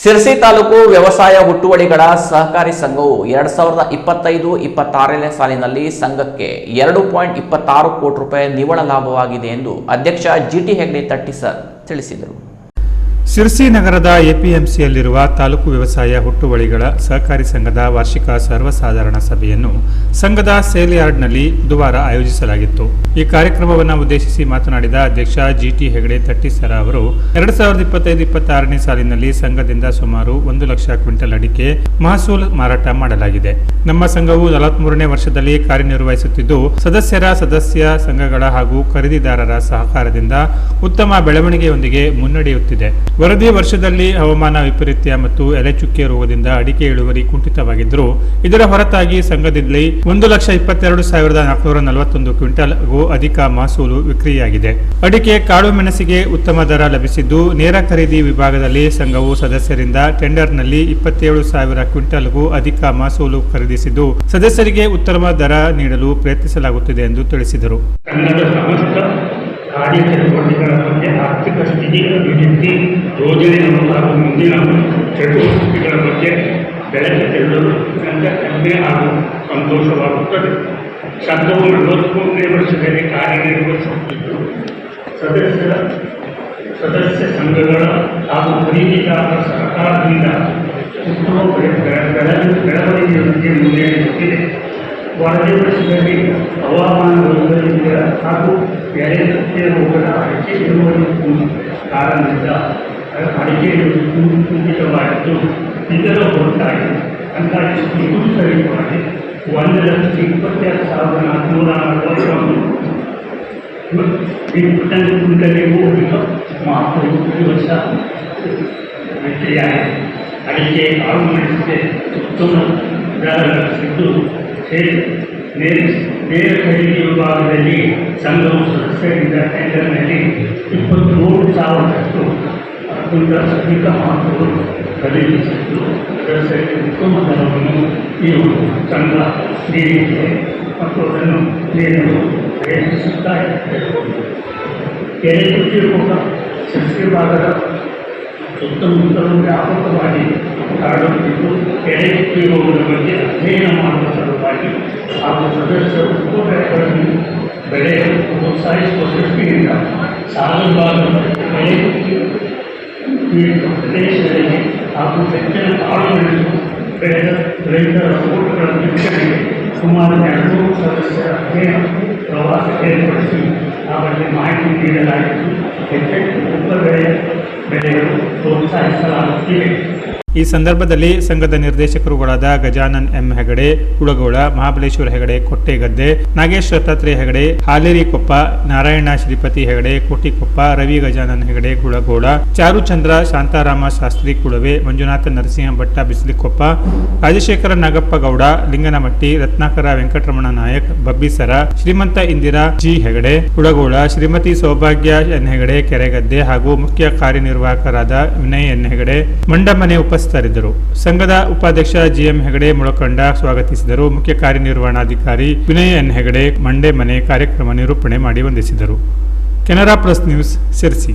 ಸಿರ್ಸಿ ತಾಲೂಕು ವ್ಯವಸಾಯ ಹುಟ್ಟುವಳಿಗಳ ಸಹಕಾರಿ ಸಂಘವು 2025-26ನೇ ಸಾಲಿನಲ್ಲಿ ಸಂಘಕ್ಕೆ 2.26 ಕೋಟಿ ರೂಪಾಯಿ ನಿವ್ವಳ ಲಾಭವಾಗಿದೆ ಎಂದು ಅಧ್ಯಕ್ಷ ಜಿಟಿ ಹೆಗ್ಡೆ ತಟ್ಟಿಸರ್ ತಿಳಿಸಿದರು. ಸಿರ್ಸಿ ನಗರದ ಎಪಿಎಂಸಿಯಲ್ಲಿರುವ ತಾಲೂಕು ವ್ಯವಸಾಯ ಹುಟ್ಟುವಳಿಗಳ ಸಹಕಾರಿ ಸಂಘದ ವಾರ್ಷಿಕ ಸರ್ವಸಾಧಾರಣ ಸಭೆಯನ್ನು ಸಂಘದ ಸೇಲ್ ಯಾರ್ಡ್ನಲ್ಲಿ ಬುಧವಾರ ಆಯೋಜಿಸಲಾಗಿತ್ತು. ಈ ಕಾರ್ಯಕ್ರಮವನ್ನು ಉದ್ದೇಶಿಸಿ ಮಾತನಾಡಿದ ಅಧ್ಯಕ್ಷ ಜಿಟಿ ಹೆಗ್ಡೆ ತಟ್ಟಿಸರ ಅವರು 2025-26ನೇ ಸಾಲಿನಲ್ಲಿ ಸಂಘದಿಂದ ಸುಮಾರು 1 ಲಕ್ಷ ಕ್ವಿಂಟಲ್ ಅಡಿಕೆ ಮಹಸೂಲು ಮಾರಾಟ ಮಾಡಲಾಗಿದೆ. ನಮ್ಮ ಸಂಘವು 43ನೇ ವರ್ಷದಲ್ಲಿ ಕಾರ್ಯನಿರ್ವಹಿಸುತ್ತಿದ್ದು ಸದಸ್ಯ ಸಂಘಗಳ ಹಾಗೂ ಖರೀದಿದಾರರ ಸಹಕಾರದಿಂದ ಉತ್ತಮ ಬೆಳವಣಿಗೆಯೊಂದಿಗೆ ಮುನ್ನಡೆಯುತ್ತಿದೆ. ವರದಿ ವರ್ಷದಲ್ಲಿ ಹವಾಮಾನ ವೈಪರೀತ್ಯ ಮತ್ತು ಎಲೆಚುಕ್ಕೆ ರೋಗದಿಂದ ಅಡಿಕೆ ಇಳುವರಿ ಕುಂಠಿತವಾಗಿದ್ದರೂ ಇದರ ಹೊರತಾಗಿ ಸಂಘದಲ್ಲಿ 1,22,441 ಕ್ವಿಂಟಲ್ಗೂ ಅಧಿಕ ಮಹಸೂಲು ವಿಕ್ರಿಯಾಗಿದೆ. ಅಡಿಕೆ ಕಾಳು ಮೆಣಸಿಗೆ ಉತ್ತಮ ದರ ಲಭಿಸಿದ್ದು ನೇರ ಖರೀದಿ ವಿಭಾಗದಲ್ಲಿ ಸಂಘವು ಸದಸ್ಯರಿಂದ ಟೆಂಡರ್ನಲ್ಲಿ 27,000 ಕ್ವಿಂಟಲ್ಗೂ ಅಧಿಕ ಮಹಸೂಲು ಖರೀದಿಸಿದ್ದು ಸದಸ್ಯರಿಗೆ ಉತ್ತಮ ದರ ನೀಡಲು ಪ್ರಯತ್ನಿಸಲಾಗುತ್ತಿದೆ ಎಂದು ತಿಳಿಸಿದರು. ಕಾರ್ಯಚಟುವಟಿಕೆಗಳ ಬಗ್ಗೆ ಆರ್ಥಿಕ ಸ್ಥಿತಿ ಅಭಿವೃದ್ಧಿ ಯೋಜನೆ ಹಾಗೂ ಮುಂದಿನ ಚಟುವಟಿಕೆಗಳ ಬಗ್ಗೆ ಬೆಳಕು ಚೆಲ್ಲಲು ನನಗೆ ಹೆಮ್ಮೆ ಹಾಗೂ ಸಂತೋಷವಾಗುತ್ತದೆ. ಸಂಘವು 43ನೇ ವರ್ಷದಲ್ಲಿ ಕಾರ್ಯನಿರ್ವಹಿಸುತ್ತಿದ್ದು ಸದಸ್ಯ ಸಂಘಗಳ ಹಾಗೂ ಖರೀದಿದಾರರ ಸಹಕಾರದಿಂದ ಉತ್ತಮ ಬೆಳವಣಿಗೆಯೊಂದಿಗೆ ಮುನ್ನಡೆಯುತ್ತಿದೆ. ವರದಿ ವರ್ಷದಲ್ಲಿ ಹವಾಮಾನ ವೈಪರೀತ್ಯ ಹಾಗೂ ಎಲೆಚುಕ್ಕೆ ರೋಗದ ಅಡಿಕೆ ಇಳುವರಿ ಕಾರಣದಿಂದ ಅಡಿಕೆ ಇಳುವರಿ ಕುಂಠಿತವಾಗಿದ್ದು ಇದರ ಹೊರತಾಗಿ ಅಂದಾಜು ಸರಿಯಾಗಿ 1,22,441 ಕ್ವಿಂಟಲಿಗೂ ಮಹತ್ವವು ಈ ವರ್ಷ ವಿಕ್ರಿಯಾಗಿದೆ. ಅಡಿಕೆ ಕಾಳು ಮೆಣಸಿಗೆ ಉತ್ತಮ ದರ ಲಭಿಸಿದ್ದು ನೇರ ಖರೀದಿ ವಿಭಾಗದಲ್ಲಿ ಸಂಘವು ಸದಸ್ಯರಿಂದ ಟೆಂಡರ್ನಲ್ಲಿ 23,000 ಕ್ವಿಂಟಲ್ ಅಧಿಕ ಮಹತ್ವವು ಖರೀದಿಸಿದ್ದು ಸದಸ್ಯರಿಗೆ ಉತ್ತಮ ದರವನ್ನು ಈ ಸಂಘ ನೀಡಿದೆ ಮತ್ತು ಅದನ್ನು ನೀಡಲು ಪ್ರಯತ್ನಿಸುತ್ತಾ ಇದೆ. ಎಲೆಚುಕ್ಕೆ ರೋಗ ಸಸ್ಯ ಭಾಗದ ಸುತ್ತಮುತ್ತಲೂ ವ್ಯಾಪಕವಾಗಿ ಹರಡುತ್ತಿದ್ದು ಎಲೆಚುಕ್ಕೆ ರೋಗದ ಬಗ್ಗೆ ಅಧ್ಯಯನ ಮಾಡುವ ಸಲುವಾಗಿ ಹಾಗೂ ಸದಸ್ಯರು ಉಪಬೆಳೆಗಳನ್ನು ಬೆಳೆಯಲು ಪ್ರೋತ್ಸಾಹಿಸುವ ದೃಷ್ಟಿಯಿಂದ ಸಾಲುಭಾಗದ ಎಲೆಚುಕ್ಕೆ ಪೀಡಿತ ಪ್ರದೇಶಗಳಿಗೆ ಹಾಗೂ ಹೆಚ್ಚಿನ ಕಾಳು ಮೆಣಸು ಬೆಳೆದ ರೈತರ ಓಟುಗಳ ವೀಕ್ಷಣೆಗೆ ಸುಮಾರು 200 ಸದಸ್ಯರ ಅಧ್ಯಯನ ಪ್ರವಾಸ ಏರ್ಪಡಿಸಿ ಆ ಬಗ್ಗೆ ಮಾಹಿತಿ ನೀಡಲಾಗಿದ್ದು ಹೆಚ್ಚೆಚ್ಚು ಬೆಳೆಯಲು ಪ್ರೋತ್ಸಾಹಿಸಲಾಗುತ್ತಿದೆ. ಈ ಸಂದರ್ಭದಲ್ಲಿ ಸಂಘದ ನಿರ್ದೇಶಕರುಗಳಾದ ಗಜಾನನ್ ಎಂ ಹೆಗಡೆ ಕುಳಗೋಳ, ಮಹಾಬಲೇಶ್ವರ ಹೆಗಡೆ ಕೊಟ್ಟೆಗದ್ದೆ, ನಾಗೇಶ್ ದತ್ತಾತ್ರೇಯ ಹೆಗಡೆ ಹಾಲೇರಿಕೊಪ್ಪ, ನಾರಾಯಣ ಶ್ರೀಪತಿ ಹೆಗಡೆ ಕೋಟಿಕೊಪ್ಪ, ರವಿ ಗಜಾನನ್ ಹೆಗಡೆ ಕುಳಗೋಳ, ಚಾರುಚಂದ್ರ ಶಾಂತಾರಾಮ ಶಾಸ್ತ್ರಿ ಕುಳವೆ, ಮಂಜುನಾಥ ನರಸಿಂಹ ಭಟ್ಟ ಬಿಸಿಲಿಕೊಪ್ಪ, ರಾಜಶೇಖರ ನಾಗಪ್ಪ ಗೌಡ ಲಿಂಗನಮಟ್ಟಿ, ರತ್ನಾಕರ ವೆಂಕಟರಮಣ ನಾಯಕ್ ಬಬ್ಬಿಸರ, ಶ್ರೀಮಂತ ಇಂದಿರಾ ಜಿ ಹೆಗಡೆ ಕುಳಗೋಳ, ಶ್ರೀಮತಿ ಸೌಭಾಗ್ಯ ಎನ್ ಹೆಗಡೆ ಕೆರೆಗದ್ದೆ ಹಾಗೂ ಮುಖ್ಯ ಕಾರ್ಯನಿರ್ವಾಹಕರಾದ ವಿನಯ್ ಎನ್ ಹೆಗಡೆ ಮಂಡಮನೆ ಉಪಸ್ಥಿತರಿದ್ದರು. ಸಂಘದ ಉಪಾಧ್ಯಕ್ಷ ಜಿಎಂ ಹೆಗಡೆ ಮುಳಕೊಂಡ ಸ್ವಾಗತಿಸಿದರು. ಮುಖ್ಯ ಕಾರ್ಯನಿರ್ವಹಣಾಧಿಕಾರಿ ವಿನಯ್ ಎನ್ ಹೆಗಡೆ ಮಂಡೆ ಮನೆ ಕಾರ್ಯಕ್ರಮ ನಿರೂಪಣೆ ಮಾಡಿ ವಂದಿಸಿದರು. Canara plus news Sirsi.